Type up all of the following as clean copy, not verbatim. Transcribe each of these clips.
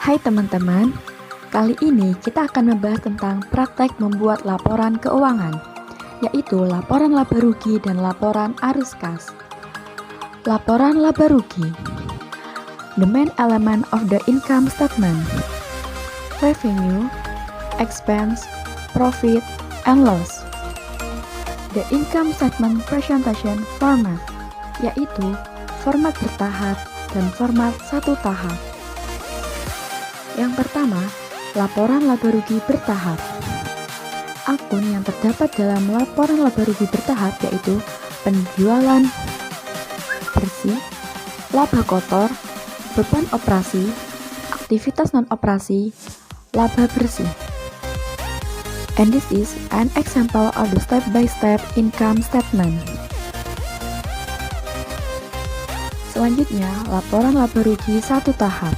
Hai teman-teman, kali ini kita akan membahas tentang praktek membuat laporan keuangan, yaitu laporan laba rugi dan laporan arus kas. Laporan laba rugi. The main element of the income statement: revenue, expense, profit, and loss. The income statement presentation format, yaitu format bertahap dan format satu tahap. Yang pertama, laporan laba rugi bertahap. Akun yang terdapat dalam laporan laba rugi bertahap yaitu penjualan bersih, laba kotor, beban operasi, aktivitas non-operasi, laba bersih. And this is an example of the step-by-step income statement. Selanjutnya, laporan laba rugi satu tahap.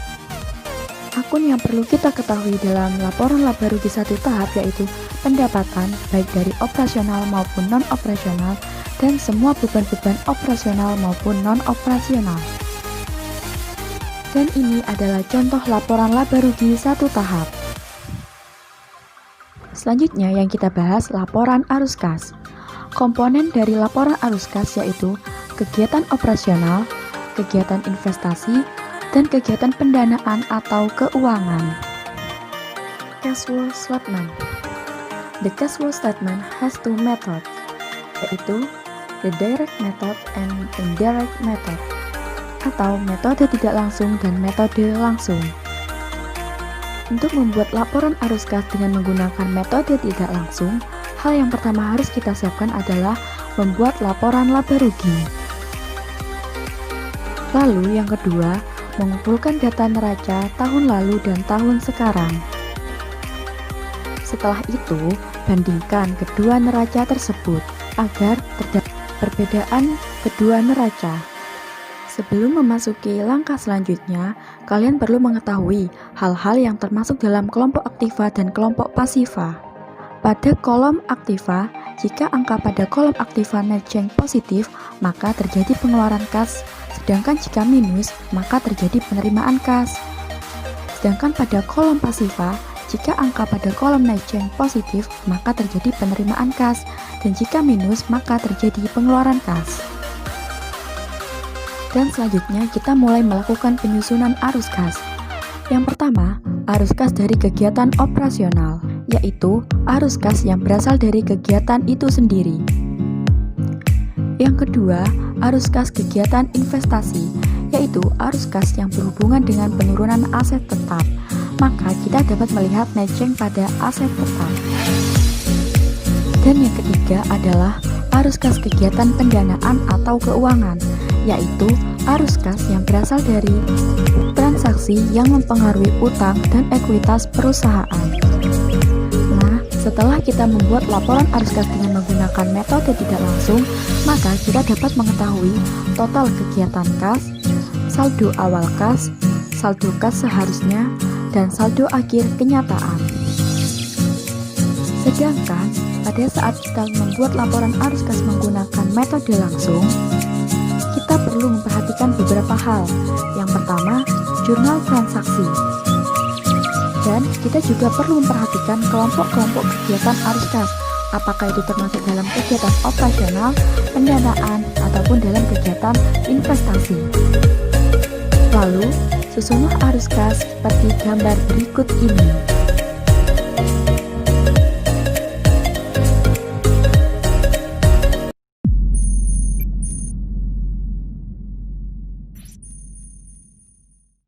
Akun yang perlu kita ketahui dalam laporan laba rugi satu tahap yaitu pendapatan baik dari operasional maupun non-operasional dan semua beban-beban operasional maupun non-operasional. Dan ini adalah contoh laporan laba rugi satu tahap. Selanjutnya yang kita bahas laporan arus kas. Komponen dari laporan arus kas yaitu kegiatan operasional, kegiatan investasi, dan kegiatan pendanaan atau keuangan. Cash flow statement. The cash flow statement has two methods, yaitu the direct method and indirect method, atau metode tidak langsung dan metode langsung. Untuk membuat laporan arus kas dengan menggunakan metode tidak langsung, hal yang pertama harus kita siapkan adalah membuat laporan laba rugi. Lalu yang kedua, mengumpulkan data neraca tahun lalu dan tahun sekarang. Setelah itu, bandingkan kedua neraca tersebut agar terdapat perbedaan kedua neraca. Sebelum memasuki langkah selanjutnya, kalian perlu mengetahui hal-hal yang termasuk dalam kelompok aktiva dan kelompok pasiva. Pada kolom aktiva, jika angka pada kolom aktiva netchange positif, maka terjadi pengeluaran kas. Sedangkan jika minus, maka terjadi penerimaan kas. Sedangkan pada kolom pasiva, jika angka pada kolom netchange positif, maka terjadi penerimaan kas. Dan jika minus, maka terjadi pengeluaran kas. Dan selanjutnya kita mulai melakukan penyusunan arus kas. Yang pertama, arus kas dari kegiatan operasional, yaitu arus kas yang berasal dari kegiatan itu sendiri. Yang kedua, arus kas kegiatan investasi, yaitu arus kas yang berhubungan dengan penurunan aset tetap. Maka kita dapat melihat netchange pada aset tetap. Dan yang ketiga adalah arus kas kegiatan pendanaan atau keuangan, yaitu arus kas yang berasal dari transaksi yang mempengaruhi utang dan ekuitas perusahaan. Setelah kita membuat laporan arus kas dengan menggunakan metode tidak langsung, maka kita dapat mengetahui total kegiatan kas, saldo awal kas, saldo kas seharusnya, dan saldo akhir kenyataan. Sedangkan pada saat kita membuat laporan arus kas menggunakan metode langsung, kita perlu memperhatikan beberapa hal. Yang pertama, jurnal transaksi. Dan kita juga perlu memperhatikan kelompok-kelompok kegiatan arus kas, apakah itu termasuk dalam kegiatan operasional, pendanaan, ataupun dalam kegiatan investasi. Lalu, susunlah arus kas seperti gambar berikut ini.